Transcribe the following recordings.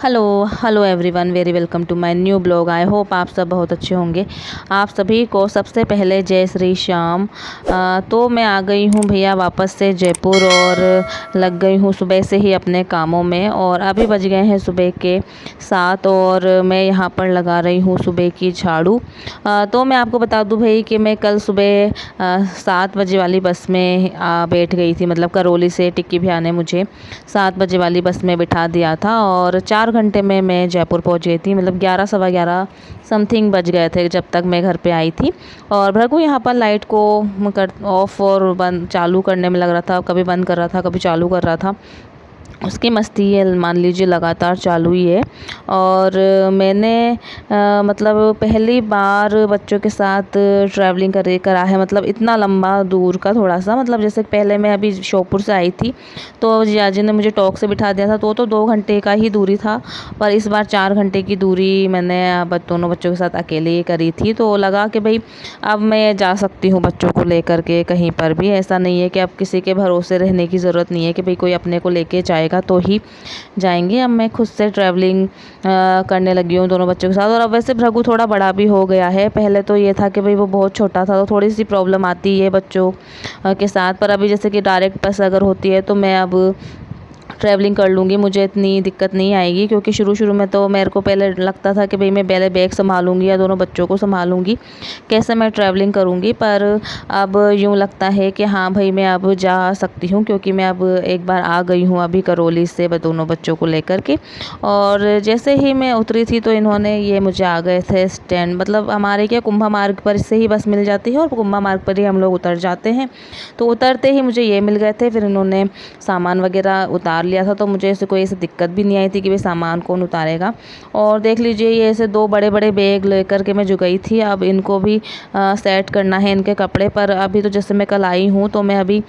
Hello everyone, very welcome to my new blog. I hope आप सब बहुत अच्छे होंगे। आप सभी को सबसे पहले जय श्री श्याम। तो मैं आ गई हूँ भैया वापस से जयपुर और लग गई हूँ सुबह से ही अपने कामों में। और अभी बज गए हैं सुबह के 7 और मैं यहाँ पर लगा रही हूँ सुबह की झाड़ू। तो मैं आपको बता दूँ भाई कि मैं कल सुबह 7 बजे वाली बस में बैठ गई थी। मतलब करौली से टिक्की भैया ने मुझे 7 बजे वाली बस में बिठा दिया था और 4 घंटे में मैं जयपुर पहुंच गई थी। मतलब 11 सवा 11 समथिंग बज गए थे जब तक मैं घर पे आई थी। और भृगु यहाँ पर लाइट को ऑफ और बंद चालू करने में लग रहा था, कभी बंद कर रहा था कभी चालू कर रहा था। उसकी मस्ती ये मान लीजिए लगातार चालू ही है। और मैंने मतलब पहली बार बच्चों के साथ ट्रैवलिंग करा है। मतलब इतना लंबा दूर का, थोड़ा सा मतलब जैसे पहले मैं अभी श्योपुर से आई थी तो जिया जी ने मुझे टॉक से बिठा दिया था तो 2 घंटे का ही दूरी था। पर इस बार 4 घंटे की दूरी मैंने दोनों बच्चों के साथ अकेले ही करी थी। तो लगा कि भाई अब मैं जा सकती हूँ बच्चों को लेकर के कहीं पर भी। ऐसा नहीं है कि अब किसी के भरोसे रहने की ज़रूरत नहीं है कि भाई कोई अपने को लेके जाएगा तो ही जाएंगे। अब मैं खुद से ट्रैवलिंग करने लगी हूँ दोनों बच्चों के साथ। और अब वैसे भृगु थोड़ा बड़ा भी हो गया है। पहले तो ये था कि भाई वो बहुत छोटा था तो थोड़ी सी प्रॉब्लम आती है बच्चों के साथ। पर अभी जैसे कि डायरेक्ट बस अगर होती है तो मैं अब ट्रैवलिंग कर लूँगी, मुझे इतनी दिक्कत नहीं आएगी। क्योंकि शुरू में तो मेरे को पहले लगता था कि भाई मैं पहले बैग संभालूंगी या दोनों बच्चों को संभालूंगी, कैसे मैं ट्रैवलिंग करूँगी। पर अब यूँ लगता है कि हाँ भाई मैं अब जा सकती हूँ क्योंकि मैं अब एक बार आ गई हूँ अभी करौली से दोनों बच्चों को लेकर के। और जैसे ही मैं उतरी थी तो इन्होंने ये मुझे आ गए थे स्टैंड। मतलब हमारे क्या कुंभा मार्ग पर से ही बस मिल जाती है और कुंभा मार्ग पर ही हम लोग उतर जाते हैं। तो उतरते ही मुझे ये मिल गए थे। फिर इन्होंने सामान वगैरह उतार लिया था तो मुझे ऐसे कोई ऐसी दिक्कत भी नहीं आई थी कि भाई सामान कौन उतारेगा। और देख लीजिए ये ऐसे 2 बड़े बड़े बैग लेकर के मैं जो गई थी, अब इनको भी सेट करना है इनके कपड़े। पर अभी तो जैसे मैं कल आई हूँ तो मैं अभी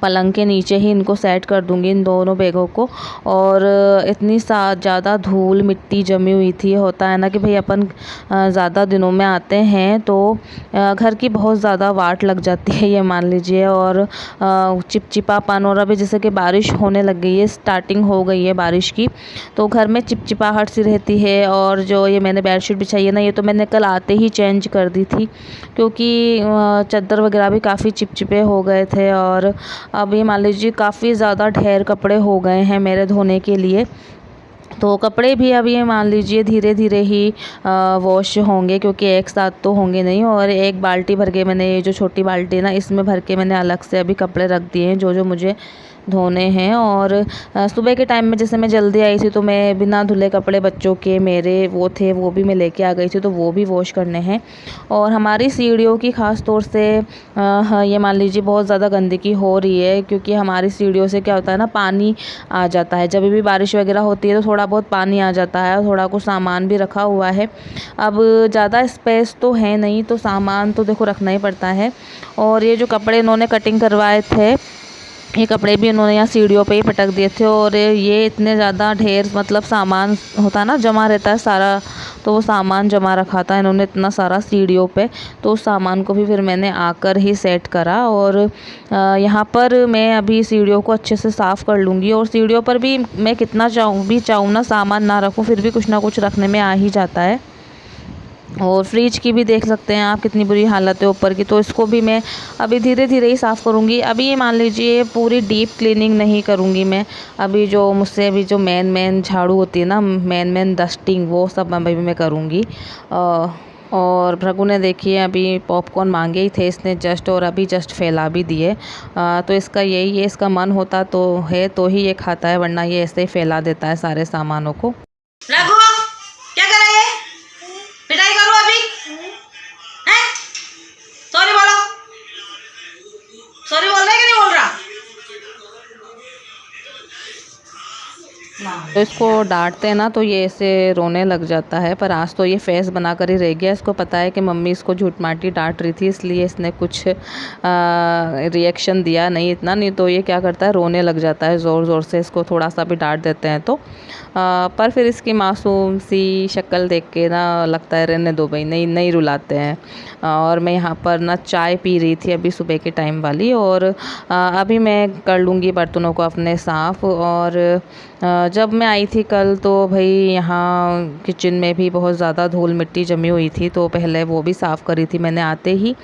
पलंग के नीचे ही इनको सेट कर दूंगी इन दोनों बैगों को। और इतनी ज़्यादा धूल मिट्टी जमी हुई थी। होता है ना कि भाई अपन ज़्यादा दिनों में आते हैं तो घर की बहुत ज़्यादा वाट लग जाती है ये मान लीजिए। और चिपचिपापन, और अभी जैसे कि बारिश होने लग गई है, स्टार्टिंग हो गई है बारिश की, तो घर में चिपचिपाहट सी रहती है। और जो ये मैंने बेडशीट बिछाई है ना, ये तो मैंने कल आते ही चेंज कर दी थी क्योंकि चादर वगैरह भी काफ़ी चिपचिपे हो गए थे। और अब ये मान लीजिए काफ़ी ज़्यादा ढेर कपड़े हो गए हैं मेरे धोने के लिए। तो कपड़े भी अब ये मान लीजिए धीरे धीरे ही वॉश होंगे क्योंकि एक साथ तो होंगे नहीं। और एक बाल्टी भर के मैंने, ये जो छोटी बाल्टी है ना, इसमें भर के मैंने अलग से अभी कपड़े रख दिए हैं जो मुझे धोने हैं। और सुबह के टाइम में जैसे मैं जल्दी आई थी तो मैं बिना धुले कपड़े बच्चों के मेरे वो थे वो भी मैं लेके आ गई थी, तो वो भी वॉश करने हैं। और हमारी सीढ़ियों की ख़ास तौर से ये मान लीजिए बहुत ज़्यादा गंदगी हो रही है क्योंकि हमारी सीढ़ियों से क्या होता है ना, पानी आ जाता है। जब भी बारिश वगैरह होती है तो थोड़ा बहुत पानी आ जाता है। और थोड़ा कुछ सामान भी रखा हुआ है। अब ज़्यादा स्पेस तो है नहीं तो सामान तो देखो रखना ही पड़ता है। और ये जो कपड़े इन्होंने कटिंग करवाए थे, ये कपड़े भी उन्होंने यहाँ सीढ़ियों पे ही पटक दिए थे। और ये इतने ज़्यादा ढेर, मतलब सामान होता है ना जमा रहता है सारा, तो वो सामान जमा रखा था इन्होंने इतना सारा सीढ़ियों पे। तो उस सामान को भी फिर मैंने आकर ही सेट करा। और यहाँ पर मैं अभी सीढ़ियों को अच्छे से साफ़ कर लूँगी। और सीढ़ियों पर भी मैं कितना चाहूँ ना सामान ना रखूँ, फिर भी कुछ ना कुछ रखने में आ ही जाता है। और फ्रिज की भी देख सकते हैं आप कितनी बुरी हालत है ऊपर की, तो इसको भी मैं अभी धीरे धीरे ही साफ़ करूँगी। अभी ये मान लीजिए पूरी डीप क्लीनिंग नहीं करूँगी मैं। अभी जो मुझसे अभी जो मेन झाड़ू होती है ना, मेन डस्टिंग, वो सब अभी मैं करूँगी। और भृगु ने देखिए अभी पॉपकॉर्न मांगे ही थे इसने जस्ट, और अभी जस्ट फैला भी दिए। तो इसका यही है, इसका मन होता तो है तो ही ये खाता है, वरना ये ऐसे ही फैला देता है सारे सामानों को। रघु क्या कर रही है? पिटाई करूं अभी? हैं? सॉरी बोलो। सॉरी बोल रहा है कि नहीं बोल रहा? तो इसको डांटते हैं ना तो ये ऐसे रोने लग जाता है। पर आज तो ये फेस बनाकर ही रह गया। इसको पता है कि मम्मी इसको झूठ माटी डांट रही थी, इसलिए इसने कुछ रिएक्शन दिया नहीं, इतना नहीं तो ये क्या करता है, रोने लग जाता है ज़ोर ज़ोर से। इसको थोड़ा सा भी डांट देते हैं तो पर फिर इसकी मासूम सी शक्ल देख के ना लगता है रहने दो भाई, नहीं रुलाते हैं। और मैं यहाँ पर ना चाय पी रही थी अभी सुबह के टाइम वाली। और अभी मैं कर लूँगी बर्तनों को अपने साफ़। और जब मैं आई थी कल तो भाई यहाँ किचन में भी बहुत ज़्यादा धूल मिट्टी जमी हुई थी, तो पहले वो भी साफ़ करी थी मैंने आते ही।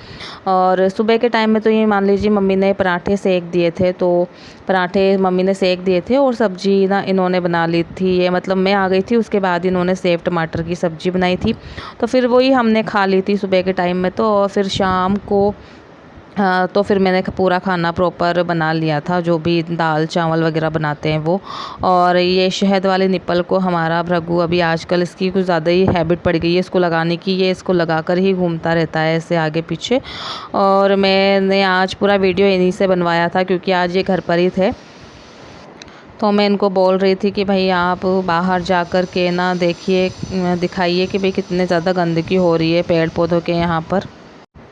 और सुबह के टाइम में तो ये मान लीजिए मम्मी ने पराठे सेक दिए थे, तो पराठे मम्मी ने सेक दिए थे और सब्ज़ी ना इन्होंने बना ली थी। ये मतलब मैं आ गई थी उसके बाद इन्होंने सेव टमाटर की सब्ज़ी बनाई थी, तो फिर वही हमने खा ली थी सुबह के टाइम में। तो और फिर शाम को तो फिर मैंने पूरा खाना प्रॉपर बना लिया था, जो भी दाल चावल वगैरह बनाते हैं वो। और ये शहद वाले निप्पल को हमारा भृगु अभी आजकल इसकी कुछ ज़्यादा ही हैबिट पड़ गई है इसको लगाने की। ये इसको लगाकर ही घूमता रहता है ऐसे आगे पीछे। और मैंने आज पूरा वीडियो इन्हीं से बनवाया था क्योंकि आज ये घर पर ही थे। तो मैं इनको बोल रही थी कि भाई आप बाहर जाकर के ना देखिए, दिखाइए कि भाई कितने ज़्यादा गंदगी हो रही है पेड़ पौधों के यहाँ पर।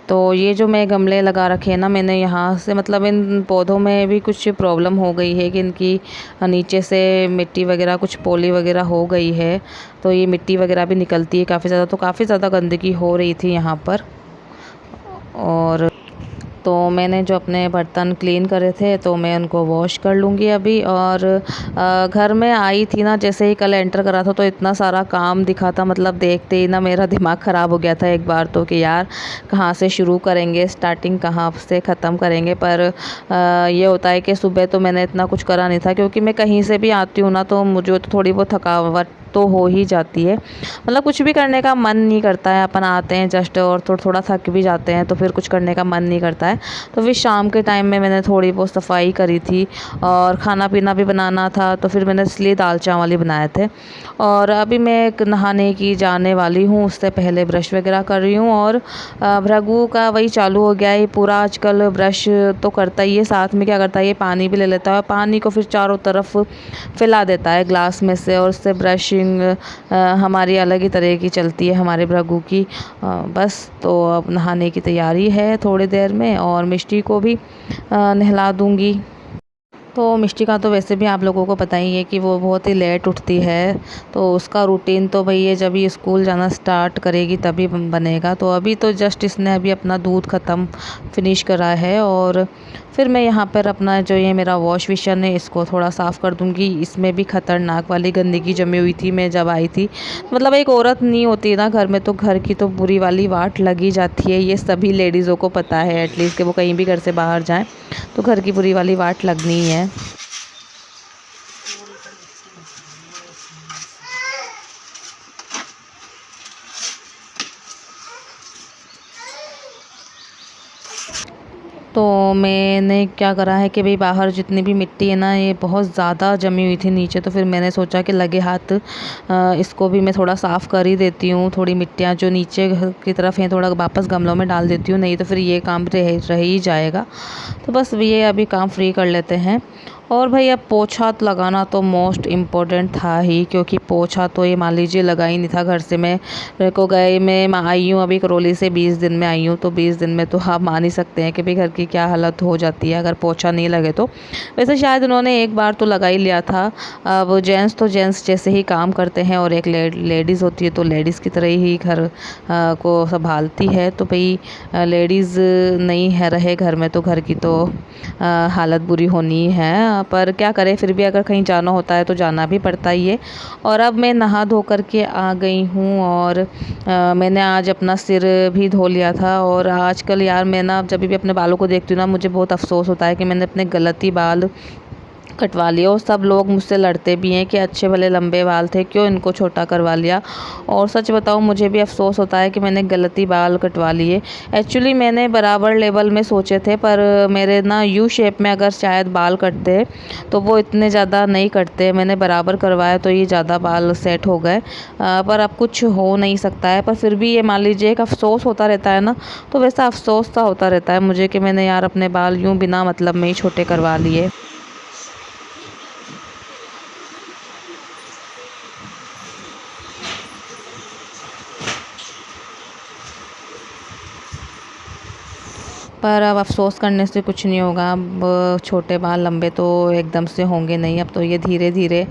तो ये जो मैं गमले लगा रखे हैं ना मैंने, यहाँ से मतलब इन पौधों में भी कुछ प्रॉब्लम हो गई है कि इनकी नीचे से मिट्टी वगैरह कुछ पोली वगैरह हो गई है, तो ये मिट्टी वगैरह भी निकलती है काफ़ी ज़्यादा। तो काफ़ी ज़्यादा गंदगी हो रही थी यहाँ पर। और तो मैंने जो अपने बर्तन क्लीन करे थे तो मैं उनको वॉश कर लूँगी अभी। और घर में आई थी ना, जैसे ही कल एंटर करा था तो इतना सारा काम दिखा था, मतलब देखते ही ना मेरा दिमाग ख़राब हो गया था एक बार तो कि यार कहाँ से शुरू करेंगे, स्टार्टिंग कहाँ से ख़त्म करेंगे। पर ये होता है कि सुबह तो मैंने इतना कुछ करा नहीं था क्योंकि मैं कहीं से भी आती हूँ ना तो मुझे तो थोड़ी बहुत थकावट तो हो ही जाती है, मतलब कुछ भी करने का मन नहीं करता है। अपन आते हैं जस्ट और थोड़ा थक भी जाते हैं तो फिर कुछ करने का मन नहीं करता है। तो फिर शाम के टाइम में मैंने थोड़ी बहुत सफाई करी थी और खाना पीना भी बनाना था, तो फिर मैंने इसलिए दाल चावल ही बनाए थे। और अभी मैं नहाने की जाने वाली हूँ, उससे पहले ब्रश वगैरह कर रही हूँ। और भृगु का वही चालू हो गया है पूरा, आजकल ब्रश तो करता ही है, साथ में क्या करता है ये पानी भी ले लेता है, पानी को फिर चारों तरफ फैला देता है ग्लास में से, और उससे ब्रशिंग हमारी अलग ही तरह की चलती है हमारे भृगु की। बस तो अब नहाने की तैयारी है थोड़ी देर में, और मिष्टी को भी नहला दूँगी। तो मिष्टी का तो वैसे भी आप लोगों को पता ही है कि वो बहुत ही लेट उठती है, तो उसका रूटीन तो भाई ये जब ये स्कूल जाना स्टार्ट करेगी तभी बनेगा। तो अभी तो जस्ट इसने अभी अपना दूध ख़त्म फिनिश करा है, और फिर मैं यहाँ पर अपना जो ये मेरा वॉश बेसिन है इसको थोड़ा साफ़ कर दूँगी। इसमें भी ख़तरनाक वाली गंदगी जमी हुई थी मैं जब आई थी। मतलब एक औरत नहीं होती ना घर में तो घर की तो बुरी वाली वाट लगी जाती है, ये सभी लेडीज़ों को पता है एटलीस्ट, कि वो कहीं भी घर से बाहर जाएँ तो घर की बुरी वाली वाट लगनी ही है। तो मैंने क्या करा है कि भाई बाहर जितनी भी मिट्टी है ना ये बहुत ज़्यादा जमी हुई थी नीचे, तो फिर मैंने सोचा कि लगे हाथ इसको भी मैं थोड़ा साफ़ कर ही देती हूँ। थोड़ी मिट्टियाँ जो नीचे की तरफ हैं थोड़ा वापस गमलों में डाल देती हूँ, नहीं तो फिर ये काम रह ही जाएगा। तो बस ये अभी काम फ्री कर लेते हैं। और भाई अब पोछा लगाना तो मोस्ट इम्पोर्टेंट था ही, क्योंकि पोछा तो ये मान लीजिए लगा ही नहीं था घर से। मैं को गए मैं आई हूँ अभी करौली से 20 दिन में आई हूँ, तो 20 दिन में तो आप मान ही सकते हैं कि भाई घर की क्या हालत हो जाती है अगर पोछा नहीं लगे तो। वैसे शायद उन्होंने एक बार तो लगा ही लिया था। अब जेंट्स तो जेंट्स जैसे ही काम करते हैं और एक लेडीज़ होती है तो लेडीज़ की तरह ही घर को संभालती है। तो भाई लेडीज़ नहीं है रहे घर में तो घर की तो हालत बुरी होनी है, पर क्या करें फिर भी अगर कहीं जाना होता है तो जाना भी पड़ता ही है। और अब मैं नहा धो कर के आ गई हूँ, और मैंने आज अपना सिर भी धो लिया था। और आजकल यार मैं ना जब भी अपने बालों को देखती हूँ ना मुझे बहुत अफसोस होता है कि मैंने अपने गलत ही बाल कटवा लिया। और सब लोग मुझसे लड़ते भी हैं कि अच्छे भले लंबे बाल थे, क्यों इनको छोटा करवा लिया। और सच बताऊं मुझे भी अफसोस होता है कि मैंने गलती बाल कटवा लिए। एक्चुअली मैंने बराबर लेवल में सोचे थे, पर मेरे ना यू शेप में अगर शायद बाल कटते तो वो इतने ज़्यादा नहीं कटते। मैंने बराबर करवाया तो ये ज़्यादा बाल सेट हो गए, पर अब कुछ हो नहीं सकता है। पर फिर भी ये मान लीजिए एक अफसोस होता रहता है ना, तो वैसा अफसोस सा होता रहता है मुझे कि मैंने यार अपने बाल यूँ बिना मतलब में ही छोटे करवा लिए। पर अब अफ़सोस करने से कुछ नहीं होगा। अब छोटे बाल लंबे तो एकदम से होंगे नहीं, अब तो ये धीरे धीरे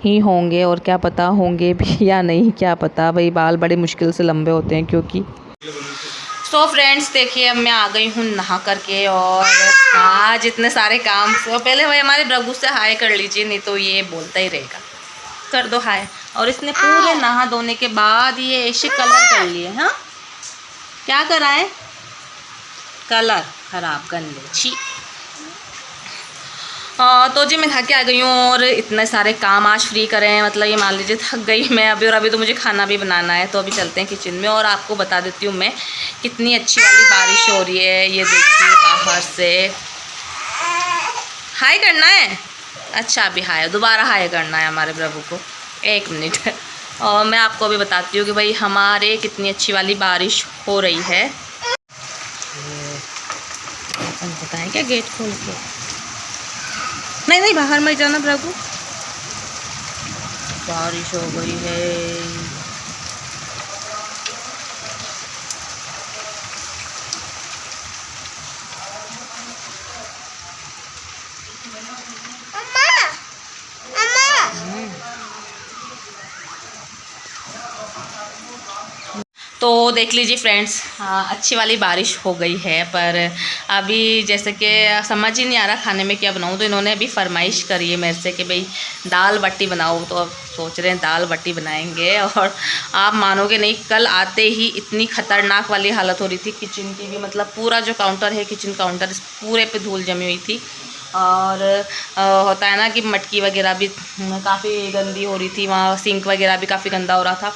ही होंगे, और क्या पता होंगे भी या नहीं, क्या पता। भाई बाल बड़ी मुश्किल से लंबे होते हैं क्योंकि। सो फ्रेंड्स देखिए अब मैं आ गई हूँ नहा करके, और आज इतने सारे काम। तो पहले भाई हमारे भृगु से हाय कर लीजिए, नहीं तो ये बोलता ही रहेगा। कर दो हाय। और इसने पूरे नहा धोने के बाद ये ऐसे कलर कर लिए। हाँ क्या करा है? कलर खराब गंदे छी। तो जी मैं थक के आ गई हूँ और इतने सारे काम आज फ्री करे हैं, मतलब ये मान लीजिए थक गई मैं अभी। और अभी तो मुझे खाना भी बनाना है, तो अभी चलते हैं किचन में और आपको बता देती हूँ मैं कितनी अच्छी वाली बारिश हो रही है। ये देखिए बाहर से। हाय करना है? अच्छा अभी हाय, दोबारा हाय करना है हमारे प्रभु को। 1 मिनट। और मैं आपको अभी बताती हूँ कि भाई हमारे कितनी अच्छी वाली बारिश हो रही है। बताएं क्या गेट खोल के? नहीं नहीं बाहर मत जाना प्रभु। बारिश हो गई है। तो देख लीजिए फ्रेंड्स, अच्छी वाली बारिश हो गई है। पर अभी जैसे कि समझ ही नहीं आ रहा खाने में क्या बनाऊँ, तो इन्होंने अभी फरमाइश करी है मेरे से कि भाई दाल बाटी बनाओ। तो अब सोच रहे हैं दाल बाटी बनाएंगे। और आप मानोगे नहीं, कल आते ही इतनी ख़तरनाक वाली हालत हो रही थी किचन की भी, मतलब पूरा जो काउंटर है किचन काउंटर इस पूरे पे धूल जमी हुई थी। और होता है ना कि मटकी वगैरह भी काफ़ी गंदी हो रही थी, वहाँ सिंक वगैरह भी काफ़ी गंदा हो रहा था।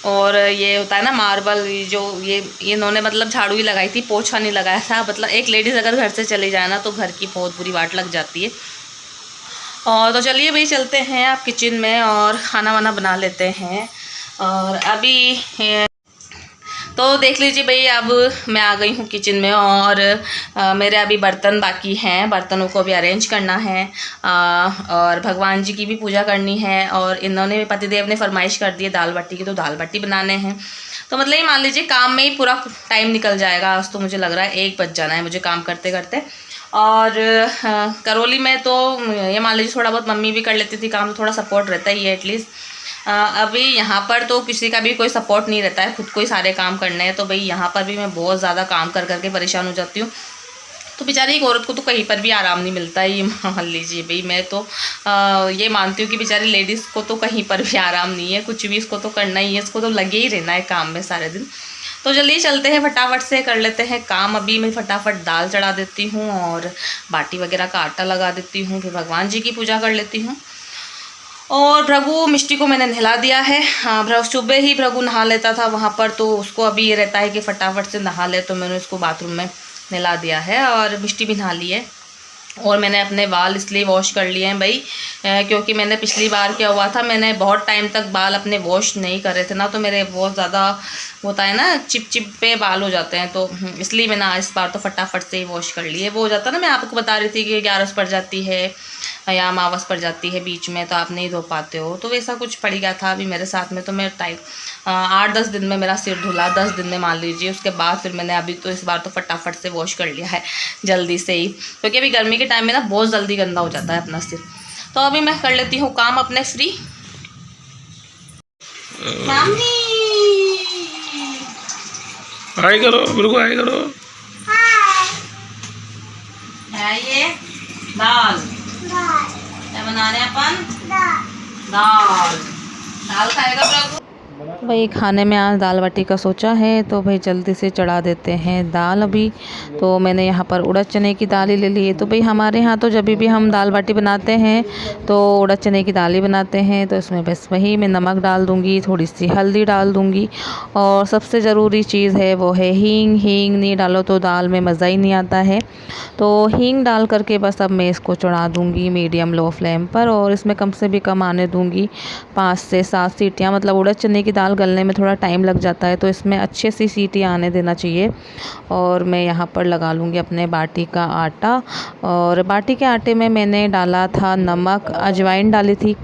और ये होता है ना मार्बल, जो ये इन्होंने मतलब झाड़ू ही लगाई थी, पोछा नहीं लगाया था। मतलब एक लेडीज़ अगर घर से चली जाए ना तो घर की बहुत बुरी वाट लग जाती है। और तो चलिए भाई चलते हैं आप किचन में और खाना वाना बना लेते हैं। और अभी तो देख लीजिए भाई, अब मैं आ गई हूँ किचन में और मेरे अभी बर्तन बाकी हैं, बर्तनों को भी अरेंज करना है। और भगवान जी की भी पूजा करनी है। और इन्होंने पतिदेव ने फरमाइश कर दी है दाल बाटी की, तो दाल बाटी बनाने हैं। तो मतलब ये मान लीजिए काम में ही पूरा टाइम निकल जाएगा। आज तो मुझे लग रहा है 1 बज जाना है मुझे काम करते करते। और करौली में तो ये मान लीजिए थोड़ा बहुत मम्मी भी कर लेती थी काम, तो थोड़ा सपोर्ट रहता ही है एटलीस्ट। अभी यहाँ पर तो किसी का भी कोई सपोर्ट नहीं रहता है, खुद को ही सारे काम करने हैं। तो भाई यहाँ पर भी मैं बहुत ज़्यादा काम कर करके परेशान हो जाती हूँ। तो बेचारी एक औरत को तो कहीं पर भी आराम नहीं मिलता है, ये मान लीजिए भाई। मैं तो ये मानती हूँ कि बेचारी लेडीज़ को तो कहीं पर भी आराम नहीं है, कुछ भी इसको तो करना ही है, इसको तो लगे ही रहना है काम में सारे दिन। तो जल्दी चलते हैं, फटाफट से कर लेते हैं काम। अभी मैं फटाफट दाल चढ़ा देती हूँ और बाटी वगैरह का आटा लगा देती हूँ, फिर भगवान जी की पूजा कर लेती हूँ। और भृगु मिष्टी को मैंने नहला दिया है। हाँ सुबह ही भृगु नहा लेता था वहाँ पर, तो उसको अभी ये रहता है कि फटाफट से नहा ले, तो मैंने उसको बाथरूम में नहला दिया है। और मिष्टी भी नहा ली है। और मैंने अपने बाल इसलिए वॉश कर लिए हैं भाई, क्योंकि मैंने पिछली बार क्या हुआ था, मैंने बहुत टाइम तक बाल अपने वॉश नहीं करे थे ना, तो मेरे बहुत ज़्यादा होता है ना चिप चिप पे बाल हो जाते हैं। तो इसलिए मैंने इस बार तो फटाफट से ही वॉश कर लिए। वो हो जाता है ना, मैं आपको बता रही थी कि 11 पड़ जाती है या अमावस पड़ जाती है बीच में, तो आप नहीं धो पाते हो, तो वैसा कुछ पड़ गया था अभी मेरे साथ में। तो मैं 8-10 दिन में मेरा सिर धुला, 10 दिन में मान लीजिए। उसके बाद फिर मैंने अभी तो इस बार तो फटाफट से वॉश कर लिया है जल्दी से ही, क्योंकि अभी गर्मी के टाइम में ना बहुत जल्दी गंदा हो जाता है अपना सिर। तो अभी मैं कर लेती हूँ काम अपने फ्री। हाय करो, बिल्कुल हाय करो। है ये दाल क्या बना रहे हैं अपन? दाल दाल खाएगा प्रभु। भाई खाने में आज दाल बाटी का सोचा है, तो भाई जल्दी से चढ़ा देते हैं दाल। अभी तो मैंने यहाँ पर उड़द चने की दाल ही ले ली है। तो भाई हमारे यहाँ तो जब भी हम दाल बाटी बनाते हैं तो उड़द चने की दाल ही बनाते हैं। तो इसमें बस वही मैं नमक डाल दूँगी, थोड़ी सी हल्दी डाल दूँगी, और सबसे ज़रूरी चीज़ है वो है हींग। हींग नहीं डालो तो दाल में मज़ा ही नहीं आता है। तो हींग डाल करके बस अब मैं इसको चढ़ा दूँगी मीडियम लो फ्लेम पर, और इसमें कम से भी कम आने दूँगी 5 से 7 सीटियाँ। मतलब उड़द चने की दाल गलने में थोड़ा टाइम लग जाता है, तो इसमें अच्छे सी सीटी आने देना चाहिए। और मैं यहाँ पर लगा लूँगी अपने बाटी का आटा। और बाटी के आटे में मैंने डाला था नमक, अजवाइन डाली थी,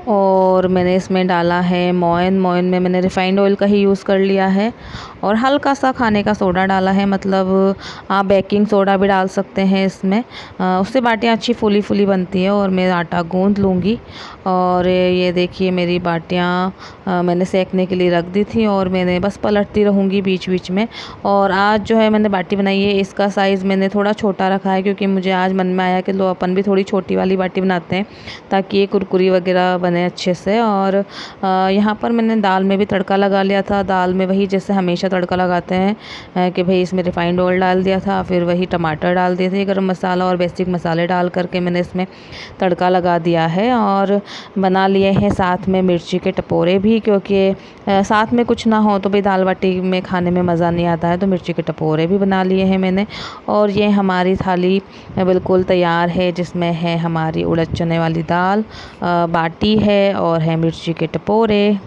और मैंने इसमें डाला है मोयन। मोयन में मैंने रिफ़ाइंड ऑयल का ही यूज़ कर लिया है, और हल्का सा खाने का सोडा डाला है। मतलब आप बेकिंग सोडा भी डाल सकते हैं इसमें, उससे बाटियाँ अच्छी फूली फूली बनती है। और मैं आटा गूंद लूँगी। और ये देखिए मेरी बाटियाँ मैंने सेकने के लिए रख दी थी, और मैंने बस पलटती रहूँगी बीच बीच में। और आज जो है मैंने बाटी बनाई है, इसका साइज़ मैंने थोड़ा छोटा रखा है, क्योंकि मुझे आज मन में आया कि लो अपन भी थोड़ी छोटी वाली बाटी बनाते हैं, ताकि ये कुरकुरी वगैरह बने मैंने अच्छे से। और यहाँ पर मैंने दाल में भी तड़का लगा लिया था। दाल में वही जैसे हमेशा तड़का लगाते हैं कि भाई इसमें रिफाइंड ऑयल डाल दिया था, फिर वही टमाटर डाल दिए थे, गरम मसाला और बेसिक मसाले डाल करके मैंने इसमें तड़का लगा दिया है। और बना लिए हैं साथ में मिर्ची के टपोरे भी, क्योंकि साथ में कुछ ना हो तो भाई दाल बाटी में खाने में मज़ा नहीं आता है, तो मिर्ची के टपोरे भी बना लिए हैं मैंने। और ये हमारी थाली बिल्कुल तैयार है, जिसमें है हमारी उड़द चने वाली दाल, बाटी है और है मिर्ची के टपोरे।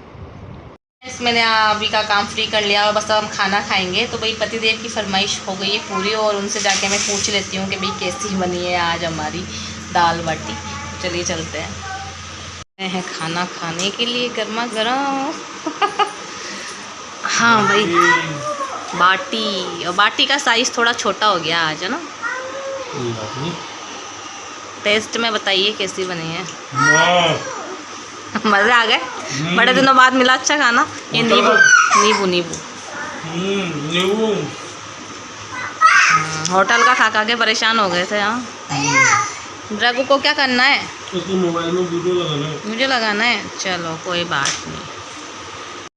मैंने अभी का काम फ्री कर लिया और बस अब हम खाना खाएंगे। तो भाई पतिदेव की फरमाइश हो गई है पूरी, और उनसे जाके मैं पूछ लेती हूँ कि भाई कैसी बनी है आज हमारी दाल बाटी। चलिए चलते हैं खाना खाने के लिए गर्मा गर्म। हाँ भाई बाटी, और बाटी का साइज़ थोड़ा छोटा हो गया आज, है ना। टेस्ट में बताइए कैसी बनी है। मज़े आ गए, बड़े दिनों बाद मिला अच्छा खाना। ये नींबू नींबू नींबू होटल का खा खा के परेशान हो गए थे। हाँ रघु को क्या करना है? उसको मोबाइल में वीडियो लगाना है। मुझे लगाना है, चलो कोई बात नहीं।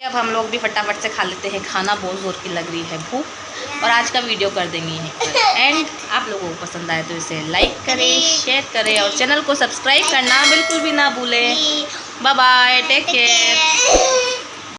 अब हम लोग भी फटाफट से खा लेते हैं खाना, बहुत ज़ोर की लग रही है भूख। और आज का वीडियो कर देंगे यहीं पर एंड। आप लोगों को पसंद आए तो इसे लाइक करें, शेयर करें और चैनल को सब्सक्राइब करना बिल्कुल भी ना भूलें। Bye bye, take care.